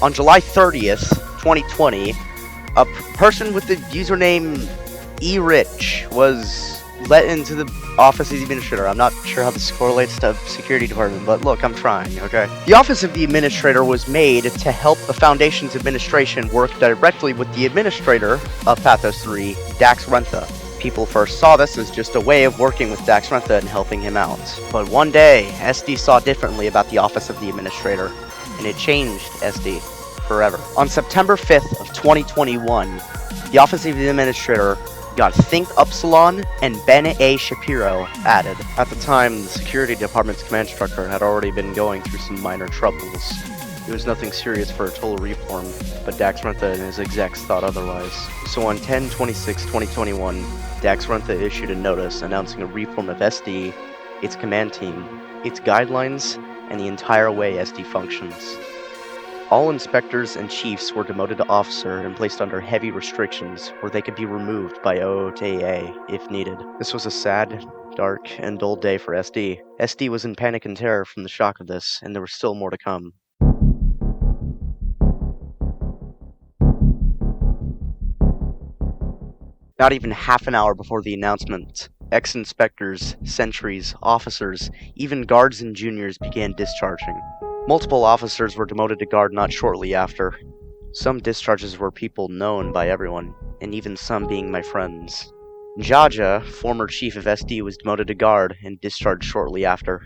On July 30th, 2020, a person with the username eRich was let into the office of the administrator. I'm not sure how this correlates to security department, but look, I'm trying, okay? The office of the administrator was made to help the Foundation's administration work directly with the administrator of Pathos-III, Daxrentha. People first saw this as just a way of working with Daxrentha and helping him out. But one day, SD saw differently about the office of the administrator, and it changed SD forever. On September 5th of 2021, the office of the administrator got Think Upsilon and Ben A. Shapiro added. At the time, the security department's command structure had already been going through some minor troubles. It was nothing serious for a total reform, but Daxrentha and his execs thought otherwise. So on 10/26/2021, Daxrentha issued a notice announcing a reform of SD, its command team, its guidelines, and the entire way SD functions. All inspectors and chiefs were demoted to officer and placed under heavy restrictions where they could be removed by OOTA if needed. This was a sad, dark, and dull day for SD. SD was in panic and terror from the shock of this, and there was still more to come. Not even half an hour before the announcement, ex-inspectors, sentries, officers, even guards and juniors began discharging. Multiple officers were demoted to guard not shortly after. Some discharges were people known by everyone, and even some being my friends. Jaja, former chief of SD, was demoted to guard and discharged shortly after.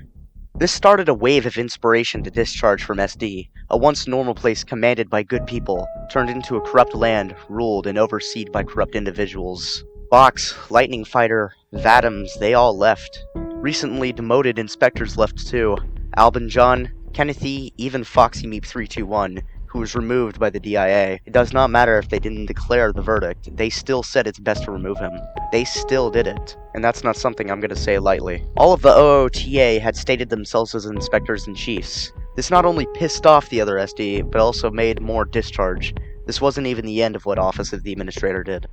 This started a wave of inspiration to discharge from SD, a once normal place commanded by good people, turned into a corrupt land ruled and overseen by corrupt individuals. Box, Lightning Fighter, Vadams, they all left. Recently demoted inspectors left too. Albin John, Kennethy, even Foxy Meep 321, who was removed by the DIA. It does not matter if they didn't declare the verdict, they still said it's best to remove him. They still did it. And that's not something I'm gonna say lightly. All of the OOTA had stated themselves as inspectors and chiefs. This not only pissed off the other SD, but also made more discharge. This wasn't even the end of what Office of the Administrator did.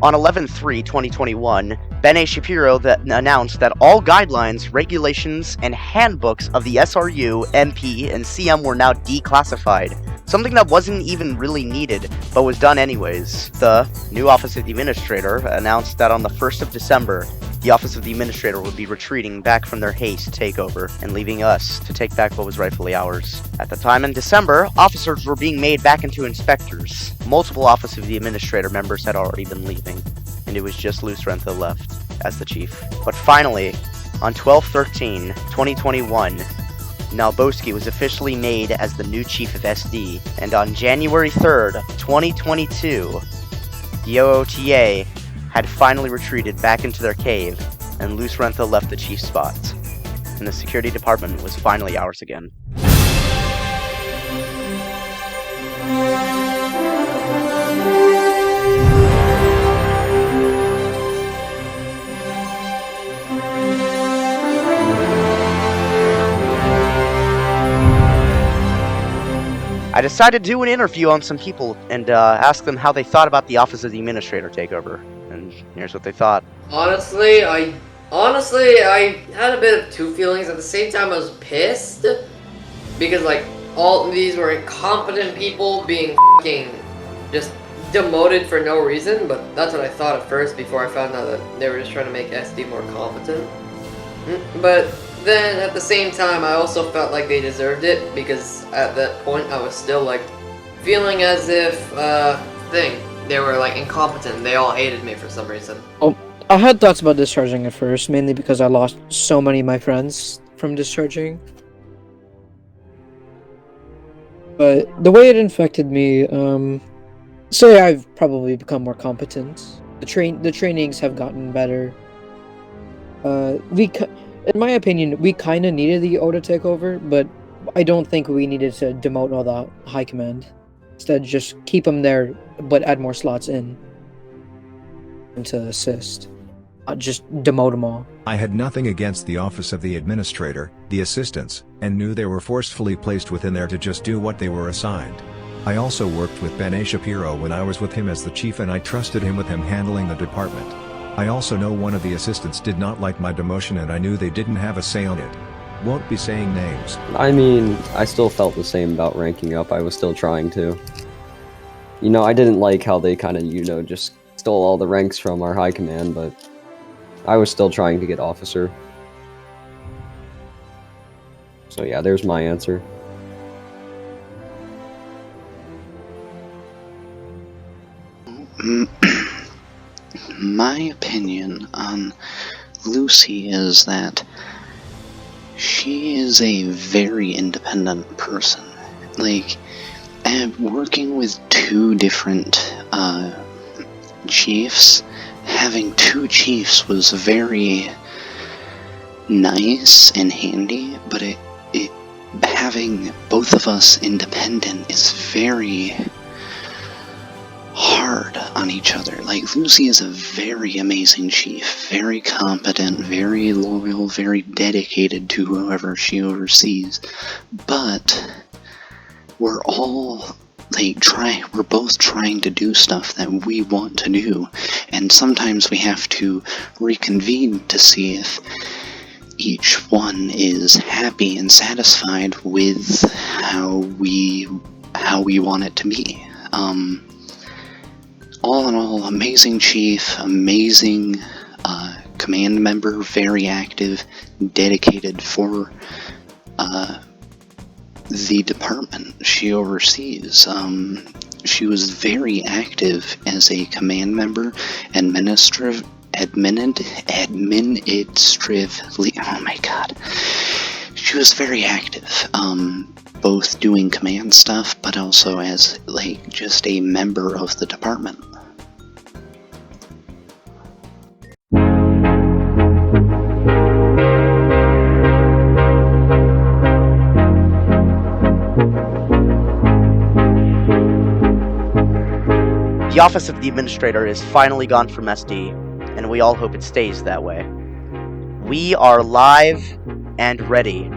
On 11/3/2021, Ben A. Shapiro announced that all guidelines, regulations, and handbooks of the SRU, MP, and CM were now declassified, something that wasn't even really needed, but was done anyways. The new Office of the Administrator announced that on the 1st of December, the Office of the Administrator would be retreating back from their haste takeover and leaving us to take back what was rightfully ours. At the time in December, officers were being made back into inspectors. Multiple Office of the Administrator members had already been leaving, and it was just Daxrentha left as the chief. But finally, on 12/13/2021, Nalboski was officially made as the new chief of SD, and on January 3rd, 2022, the OOTA had finally retreated back into their cave, and Daxrentha left the chief spot, and the security department was finally ours again. I decided to do an interview on some people and ask them how they thought about the Office of the Administrator takeover. And here's what they thought. Honestly, I had a bit of two feelings. At the same time, I was pissed because like all these were incompetent people being fucking just demoted for no reason. But that's what I thought at first before I found out that they were just trying to make SD more competent. But then at the same time, I also felt like they deserved it because at that point I was still like feeling as if they were like incompetent. They all hated me for some reason. Oh, I had thoughts about discharging at first, mainly because I lost so many of my friends from discharging. But the way it infected me, say I've probably become more competent. The trainings have gotten better. In my opinion, we kind of needed the OOTA takeover, but I don't think we needed to demote all the high command. Instead, just keep them there, but add more slots in to assist. Just demote them all. I had nothing against the Office of the Administrator, the assistants, and knew they were forcefully placed within there to just do what they were assigned. I also worked with Ben A. Shapiro when I was with him as the chief, and I trusted him with him handling the department. I also know one of the assistants did not like my demotion and I knew they didn't have a say on it. Won't be saying names. I mean, I still felt the same about ranking up. I was still trying to. You know, I didn't like how they kind of, you know, just stole all the ranks from our high command, but I was still trying to get officer. So yeah, there's my answer. My opinion on Lucy is that she is a very independent person. Like, working with two different chiefs, having two chiefs was very nice and handy, but having both of us independent is very hard on each other. Like, Lucy is a very amazing chief, very competent, very loyal, very dedicated to whoever she oversees, but we're all we're both trying to do stuff that we want to do, and sometimes we have to reconvene to see if each one is happy and satisfied with how we want it to be. All in all, amazing chief, amazing command member, very active, dedicated for the department she oversees. She was very active as a command member, administratively. Oh my god. She was very active, both doing command stuff, but also as, just a member of the department. The office of the administrator is finally gone from SD, and we all hope it stays that way. We are live and ready